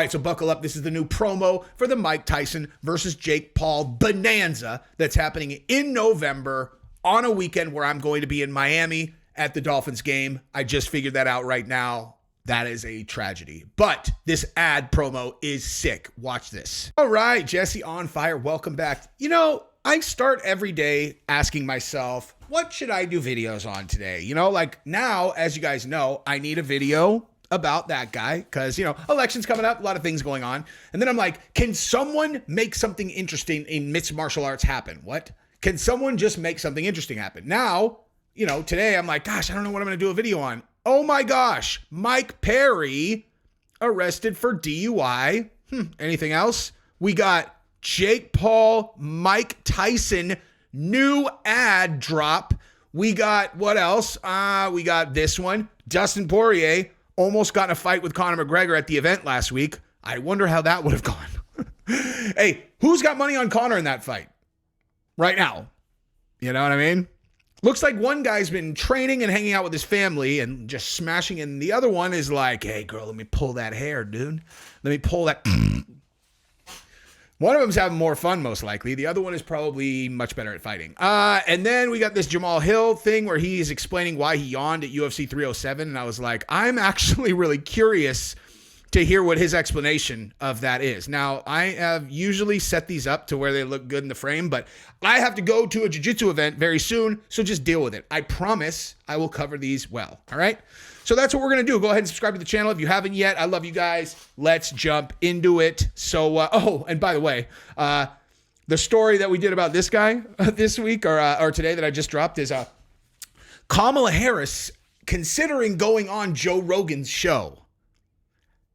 right, so buckle up. This is the new promo for the Mike Tyson versus Jake Paul bonanza that's happening in November on a weekend where I'm going to be in Miami at the Dolphins game. I just figured that out right now. That is a tragedy. But this ad promo is sick. Watch this. All right, Jesse on fire. Welcome back. You know, I start every day asking myself, what should I do videos on today? You know, like now, as you guys know, I need a video about that guy because, you know, election's coming up, a lot of things going on. And then I'm like, can someone make something interesting in mixed martial arts happen? What? Can someone just make something interesting happen? Now, you know, today I'm like, gosh, I don't know what I'm going to do a video on. Oh my gosh, Mike Perry arrested for DUI. Anything else? We got Jake Paul, Mike Tyson, new ad drop. We got what else? We got this one. Dustin Poirier almost got in a fight with Conor McGregor at the event last week. I wonder how that would have gone. Hey, who's got money on Conor in that fight right now? You know what I mean? Looks like one guy's been training and hanging out with his family and just smashing, and the other one is like, hey, girl, let me pull that hair, dude. Let me pull that. One of them's having more fun, most likely. The other one is probably much better at fighting. And then we got this Jamahal Hill thing where he's explaining why he yawned at UFC 307. And I was like, I'm actually really curious to hear what his explanation of that is. Now, I have usually set these up to where they look good in the frame, but I have to go to a jiu-jitsu event very soon, so just deal with it. I promise I will cover these well, all right? So that's what we're going to do. Go ahead and subscribe to the channel if you haven't yet. I love you guys. Let's jump into it. So, oh, and by the way, the story that we did about this guy this week or today that I just dropped is Kamala Harris considering going on Joe Rogan's show.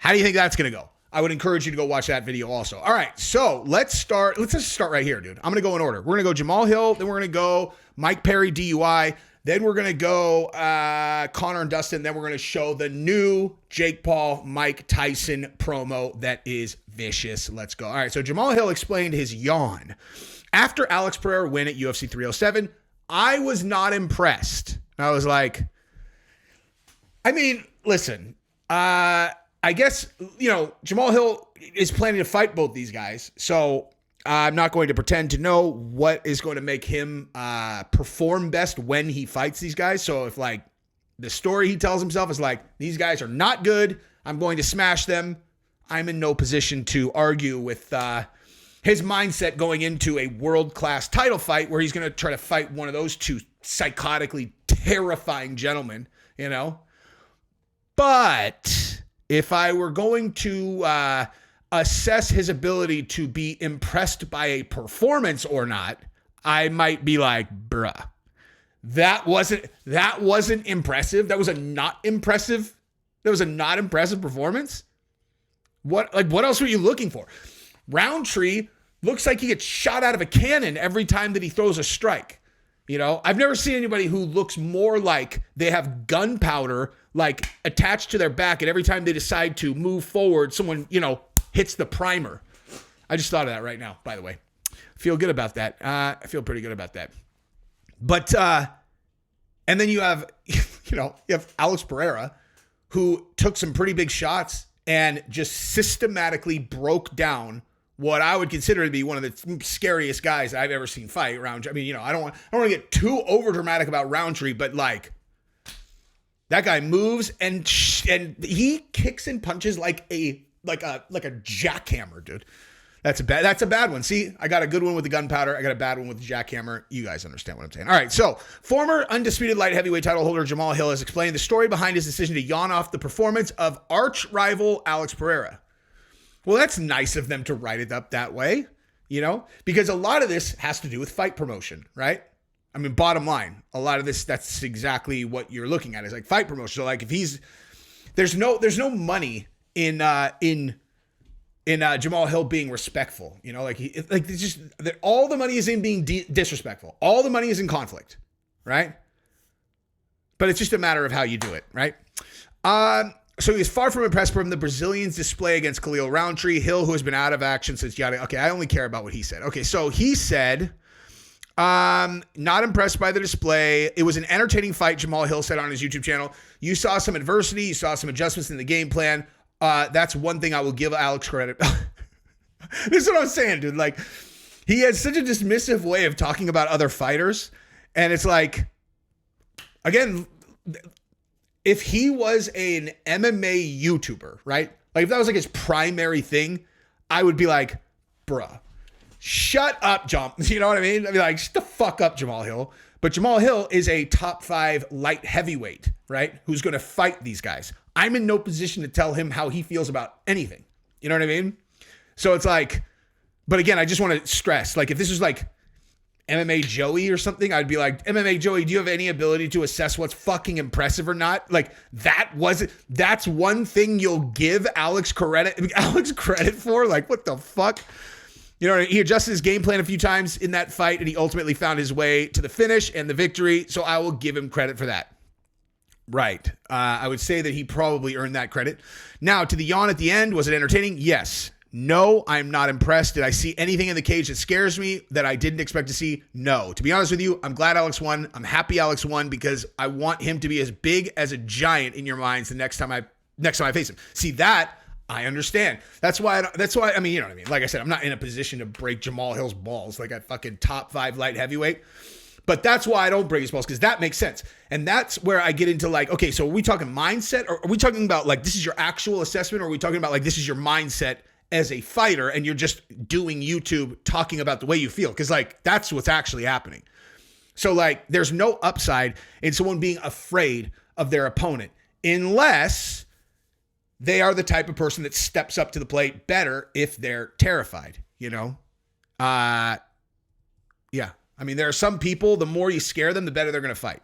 How do you think that's going to go? I would encourage you to go watch that video also. All right, so let's start. Let's just start right here, dude. I'm going to go in order. We're going to go Jamahal Hill, then we're going to go Mike Perry DUI, then we're going to go Conor and Dustin, then we're going to show the new Jake Paul, Mike Tyson promo that is vicious. Let's go. All right, so Jamahal Hill explained his yawn. After Alex Pereira win at UFC 307, I was not impressed. I was like, I mean, listen, I guess, you know, Jamahal Hill is planning to fight both these guys. So I'm not going to pretend to know what is going to make him perform best when he fights these guys. So if like the story he tells himself is like, these guys are not good, I'm going to smash them, I'm in no position to argue with his mindset going into a world-class title fight where he's going to try to fight one of those two psychotically terrifying gentlemen, you know. But if I were going to assess his ability to be impressed by a performance or not, I might be like, bruh, that wasn't impressive. That was a not impressive performance. What else were you looking for? Roundtree looks like he gets shot out of a cannon every time that he throws a strike. You know, I've never seen anybody who looks more like they have gunpowder like attached to their back, and every time they decide to move forward, someone, you know, hits the primer. I just thought of that right now, by the way. Feel good about that. I feel pretty good about that. But and then you have, you have Alex Pereira, who took some pretty big shots and just systematically broke down what I would consider to be one of the scariest guys I've ever seen fight. Roundtree. I mean, you know, I don't want to get too over dramatic about Roundtree, but like that guy moves and he kicks and punches like a jackhammer, dude. That's a bad one. See, I got a good one with the gunpowder. I got a bad one with the jackhammer. You guys understand what I'm saying. All right, so former undisputed light heavyweight title holder Jamahal Hill has explained the story behind his decision to yawn off the performance of arch rival Alex Pereira. Well, that's nice of them to write it up that way, you know, because a lot of this has to do with fight promotion, right? I mean, bottom line, a lot of this, that's exactly what you're looking at is like fight promotion. So like if there's no money in Jamahal Hill being respectful, you know, all the money is in being disrespectful. All the money is in conflict, right? But it's just a matter of how you do it, right? So he was far from impressed from the Brazilian's display against Khalil Roundtree. Hill, who has been out of action since yada. Okay, I only care about what he said. Okay, so he said, not impressed by the display. It was an entertaining fight, Jamahal Hill said on his YouTube channel. You saw some adversity. You saw some adjustments in the game plan. That's one thing I will give Alex credit. This is what I'm saying, dude. Like, he has such a dismissive way of talking about other fighters. And it's like, again, if he was an MMA YouTuber, right? Like, if that was like his primary thing, I would be like, bruh, shut up, you know what I mean? I'd be like, shut the fuck up, Jamahal Hill. But Jamahal Hill is a top 5 light heavyweight, right? Who's going to fight these guys. I'm in no position to tell him how he feels about anything. You know what I mean? So it's like, but again, I just want to stress, like, if this was like MMA Joey or something, I'd be like, MMA Joey, do you have any ability to assess what's fucking impressive or not? Like, that's one thing you'll give Alex credit for? Like, what the fuck? You know, he adjusted his game plan a few times in that fight, and he ultimately found his way to the finish and the victory. So I will give him credit for that. Right. I would say that he probably earned that credit. Now, to the yawn at the end, was it entertaining? Yes. No, I'm not impressed. Did I see anything in the cage that scares me that I didn't expect to see? No. To be honest with you, I'm glad Alex won. I'm happy Alex won because I want him to be as big as a giant in your minds the next time I face him. See, that I understand. That's why I mean, you know what I mean? Like I said, I'm not in a position to break Jamahal Hill's balls like a fucking top 5 light heavyweight. But that's why I don't break his balls, because that makes sense. And that's where I get into like, okay, so are we talking mindset, or are we talking about like this is your actual assessment, or are we talking about like this is your mindset as a fighter and you're just doing YouTube talking about the way you feel? Because like that's what's actually happening. So like there's no upside in someone being afraid of their opponent unless they are the type of person that steps up to the plate better if they're terrified, you know? Yeah. I mean, there are some people, the more you scare them, the better they're going to fight.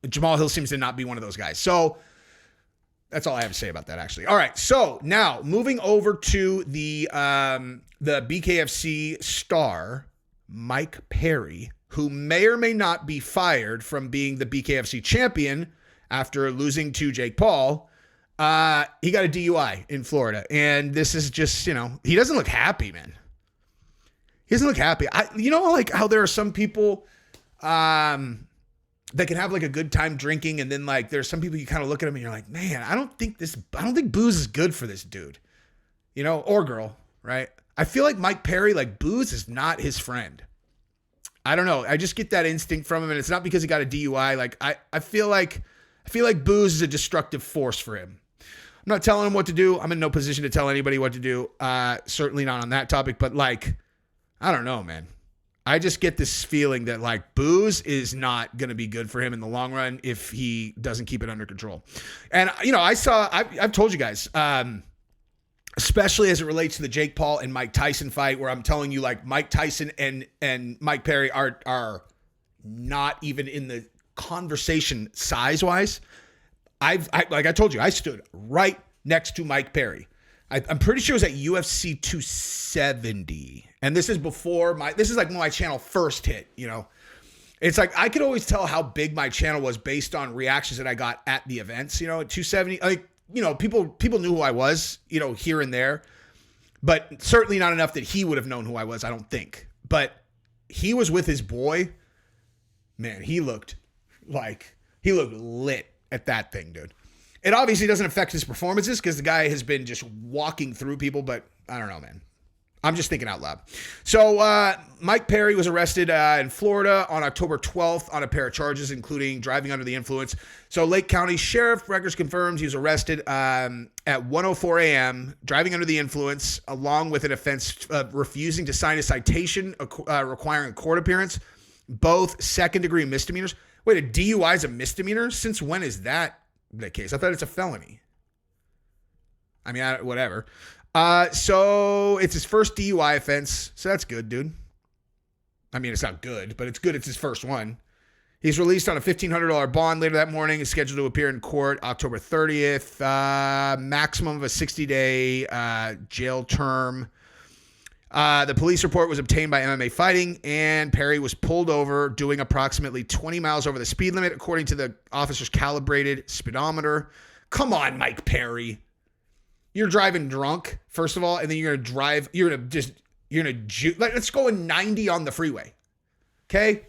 Jamahal Hill seems to not be one of those guys. So that's all I have to say about that, actually. All right. So now moving over to the BKFC star, Mike Perry, who may or may not be fired from being the BKFC champion after losing to Jake Paul. He got a DUI in Florida. And this is just, you know, he doesn't look happy, man. He doesn't look happy. You know, like how there are some people that can have like a good time drinking, and then like there's some people you kind of look at them and you're like, man, I don't think booze is good for this dude, you know, or girl, right? I feel like Mike Perry, like booze is not his friend. I don't know. I just get that instinct from him, and it's not because he got a DUI. Like I feel like booze is a destructive force for him. I'm not telling him what to do. I'm in no position to tell anybody what to do. Certainly not on that topic, but like, I don't know, man. I just get this feeling that like booze is not going to be good for him in the long run if he doesn't keep it under control. And, you know, I've told you guys, especially as it relates to the Jake Paul and Mike Tyson fight, where I'm telling you like Mike Tyson and Mike Perry are not even in the conversation size-wise. Like I told you, I stood right next to Mike Perry. I'm pretty sure it was at UFC 270. And this is like when my channel first hit, you know. It's like I could always tell how big my channel was based on reactions that I got at the events, you know, at 270. Like, you know, people knew who I was, you know, here and there. But certainly not enough that he would have known who I was, I don't think. But he was with his boy. Man, he looked lit at that thing, dude. It obviously doesn't affect his performances because the guy has been just walking through people, but I don't know, man. I'm just thinking out loud. So Mike Perry was arrested in Florida on October 12th on a pair of charges, including driving under the influence. So Lake County Sheriff records confirms he was arrested at 1:04 a.m., driving under the influence, along with an offense refusing to sign a citation requiring a court appearance, both second-degree misdemeanors. Wait, a DUI is a misdemeanor? Since when is that the case? I thought it's a felony. I mean, whatever. So it's his first DUI offense. So that's good, dude. I mean, it's not good, but it's good. It's his first one. He's released on a $1,500 bond later that morning. He's scheduled to appear in court October 30th. Maximum of a 60-day jail term. The police report was obtained by MMA Fighting, and Perry was pulled over doing approximately 20 miles over the speed limit, according to the officer's calibrated speedometer. Come on, Mike Perry. You're driving drunk, first of all, and then let's go in 90 on the freeway. Okay?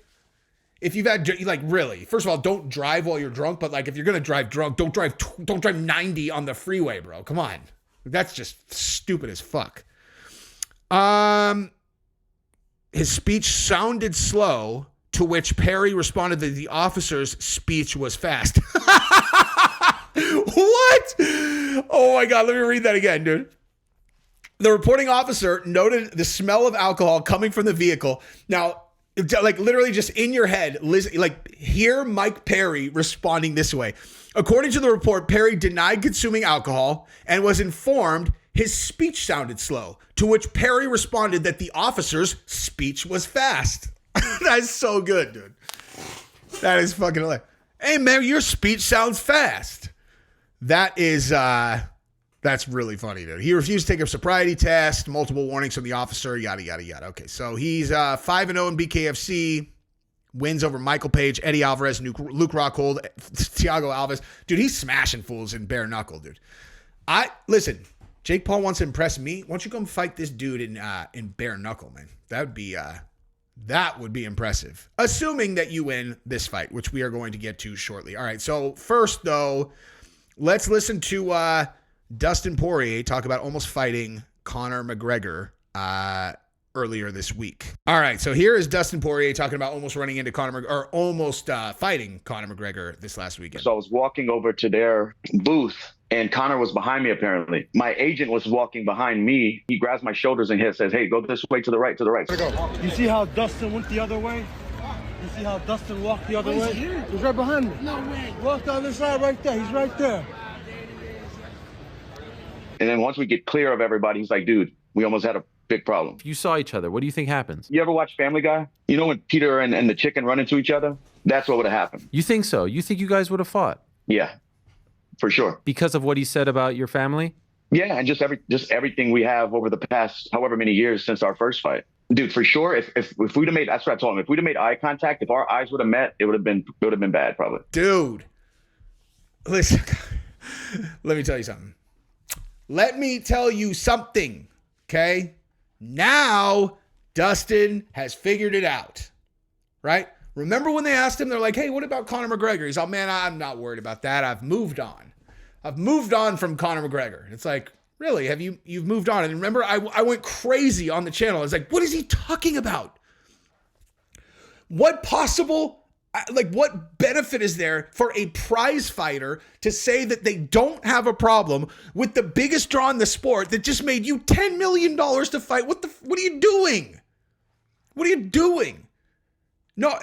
If you've had, like, really, first of all, don't drive while you're drunk, but like, if you're going to drive drunk, don't drive 90 on the freeway, bro. Come on. That's just stupid as fuck. His speech sounded slow, to which Perry responded that the officer's speech was fast. What? Oh my God, let me read that again, dude. The reporting officer noted the smell of alcohol coming from the vehicle. Now, like literally just in your head, like hear Mike Perry responding this way. According to the report, Perry denied consuming alcohol and was informed his speech sounded slow, to which Perry responded that the officer's speech was fast. That's so good, dude. That is fucking hilarious. Hey, man, your speech sounds fast. That is, that's really funny, dude. He refused to take a sobriety test, multiple warnings from the officer, yada, yada, yada. Okay, so he's 5-0 in BKFC, wins over Michael Page, Eddie Alvarez, Luke Rockhold, Thiago Alves. Dude, he's smashing fools in bare knuckle, dude. Listen, Jake Paul wants to impress me. Why don't you come fight this dude in bare knuckle, man? That would be impressive. Assuming that you win this fight, which we are going to get to shortly. All right, so first, though, let's listen to Dustin Poirier talk about almost fighting Conor McGregor earlier this week. All right, so here is Dustin Poirier talking about almost running into Conor McGregor, or almost fighting Conor McGregor this last weekend. So I was walking over to their booth, and Conor was behind me, apparently. My agent was walking behind me. He grabs my shoulders and says, hey, go this way, to the right, to the right. You see how Dustin went the other way? You see how Dustin walked the other way? He's right behind me. No way. Walk down this side right there. He's right there. And then once we get clear of everybody, he's like, dude, we almost had a big problem. You saw each other. What do you think happens? You ever watch Family Guy? You know when Peter and the chicken run into each other? That's what would have happened. You think so? You think you guys would have fought? Yeah, for sure. Because of what he said about your family? Yeah, and just everything we have over the past however many years since our first fight. Dude, for sure, if we'd have made, that's what I told him, if we'd have made eye contact, if our eyes would have met, it would have been bad, probably. Dude, listen, let me tell you something. Let me tell you something, okay? Now, Dustin has figured it out, right? Remember when they asked him, they're like, hey, what about Conor McGregor? He's like, man, I'm not worried about that. I've moved on. I've moved on from Conor McGregor. It's like, really? You've moved on? And remember, I went crazy on the channel. I was like, what is he talking about? What benefit is there for a prize fighter to say that they don't have a problem with the biggest draw in the sport that just made you $10 million to fight? What are you doing? What are you doing? No,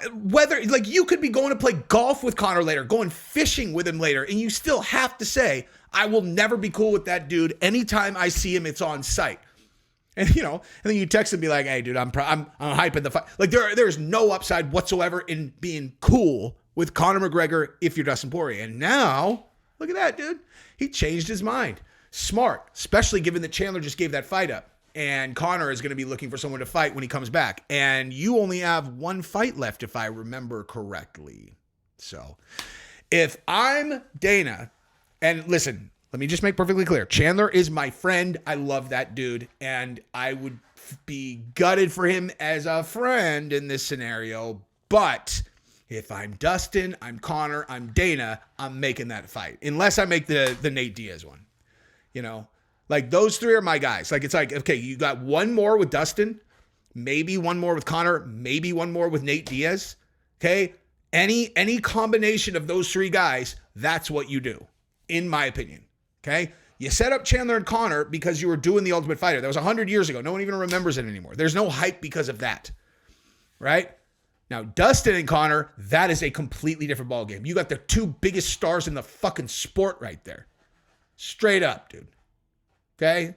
you could be going to play golf with Conor later, going fishing with him later, and you still have to say, I will never be cool with that dude. Anytime I see him, it's on sight. And then you text and be like, hey, dude, I'm hyping the fight. Like there's no upside whatsoever in being cool with Conor McGregor if you're Dustin Poirier. And now, look at that, dude. He changed his mind. Smart, especially given that Chandler just gave that fight up. And Conor is going to be looking for someone to fight when he comes back. And you only have one fight left, if I remember correctly. So, if I'm Dana, and listen, let me just make perfectly clear. Chandler is my friend. I love that dude. And I would be gutted for him as a friend in this scenario. But if I'm Dustin, I'm Conor, I'm Dana, I'm making that fight. Unless I make the Nate Diaz one. Like those three are my guys. Like it's like, okay, you got one more with Dustin, maybe one more with Conor, maybe one more with Nate Diaz. Okay? Any combination of those three guys, that's what you do, in my opinion. Okay? You set up Chandler and Conor because you were doing the Ultimate Fighter. That was 100 years ago. No one even remembers it anymore. There's no hype because of that. Right? Now, Dustin and Conor, that is a completely different ballgame. You got the two biggest stars in the fucking sport right there. Straight up, dude. Okay?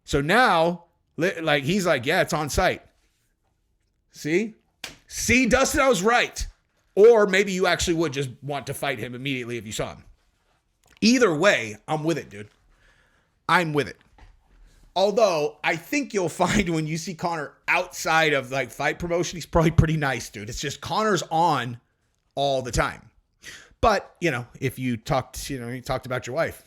So now, like, he's like, yeah, it's on site. See, Dustin, I was right. Or maybe you actually would just want to fight him immediately if you saw him. Either way, I'm with it, dude. I'm with it. Although, I think you'll find when you see Conor outside of, like, fight promotion, he's probably pretty nice, dude. It's just Conor's on all the time. But, if you talked, you talked about your wife,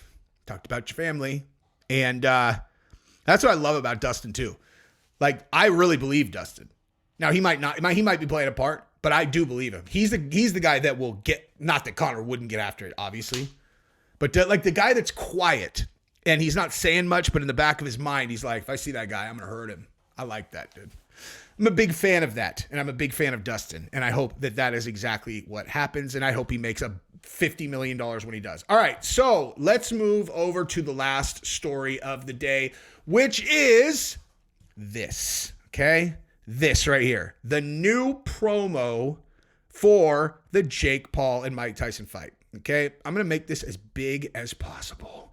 talked about your family, and that's what I love about Dustin, too. Like, I really believe Dustin. Now, he might not, he might be playing a part, but I do believe him. He's the guy that will get, not that Conor wouldn't get after it, obviously, but like the guy that's quiet And he's not saying much, but in the back of his mind, he's like, if I see that guy, I'm going to hurt him. I like that, dude. I'm a big fan of that, and I'm a big fan of Dustin, and I hope that that is exactly what happens, and I hope he makes a $50 million when he does. All right, so let's move over to the last story of the day, which is this, okay? This right here. The new promo for the Jake Paul and Mike Tyson fight, okay? I'm going to make this as big as possible.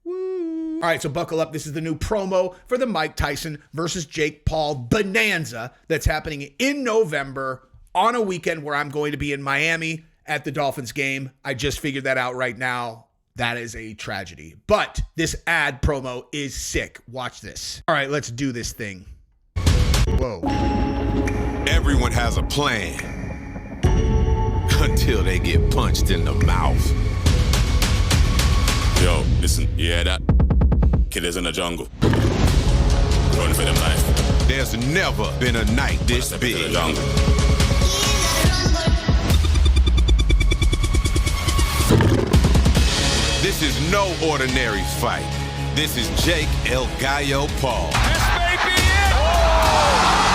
Woo. All right, so buckle up. This is the new promo for the Mike Tyson versus Jake Paul bonanza that's happening in November on a weekend where I'm going to be in Miami at the Dolphins game. I just figured that out right now. That is a tragedy. But this ad promo is sick. Watch this. All right, let's do this thing. Whoa. Everyone has a plan until they get punched in the mouth. Yo, listen, you hear that? Killers in the jungle. Run for them life. There's never been a night this big. This is no ordinary fight. This is Jake El Gallo Paul. This may be it!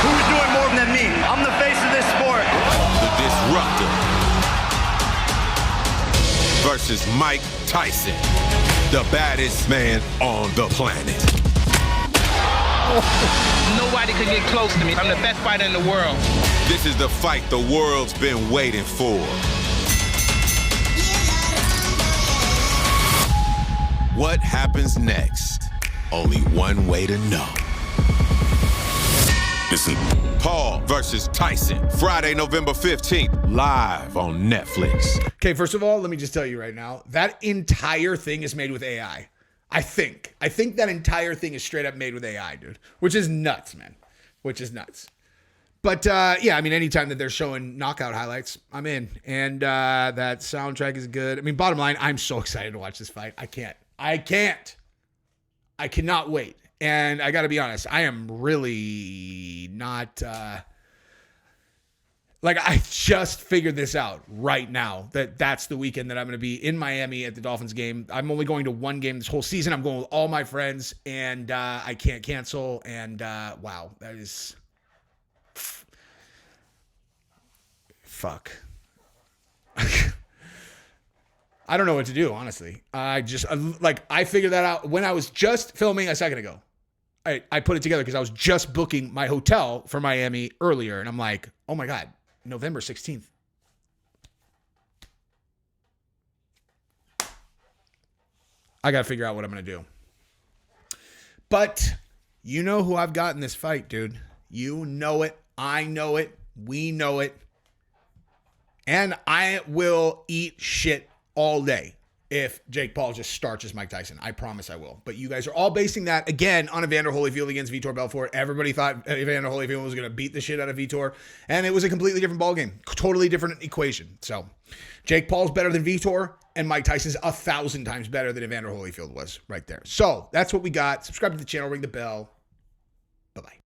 Who's doing more than me? I'm the face of this sport. The Disruptor versus Mike Tyson, the baddest man on the planet. Nobody can get close to me. I'm the best fighter in the world. This is the fight the world's been waiting for. What happens next? Only one way to know. Listen. Paul versus Tyson, Friday, November 15th, live on Netflix. Okay, first of all, let me just tell you right now, that entire thing is made with AI. I think that entire thing is straight up made with AI, dude, which is nuts, man, which is nuts. But yeah, I mean, anytime that they're showing knockout highlights, I'm in. And that soundtrack is good. I mean, bottom line, I'm so excited to watch this fight. I cannot wait. And I got to be honest, I am really not, I just figured this out right now, that's the weekend that I'm going to be in Miami at the Dolphins game. I'm only going to one game this whole season. I'm going with all my friends, and I can't cancel. And wow, that is, fuck. I don't know what to do, honestly. I figured that out when I was just filming a second ago. I put it together because I was just booking my hotel for Miami earlier, and I'm like, oh my God, November 16th. I got to figure out what I'm going to do. But you know who I've got in this fight, dude. You know it. I know it. We know it. And I will eat shit all day if Jake Paul just starches Mike Tyson. I promise I will. But you guys are all basing that, again, on Evander Holyfield against Vitor Belfort. Everybody thought Evander Holyfield was going to beat the shit out of Vitor, and it was a completely different ballgame. Totally different equation. So Jake Paul's better than Vitor, and Mike Tyson's 1,000 times better than Evander Holyfield was right there. So that's what we got. Subscribe to the channel, ring the bell. Bye-bye.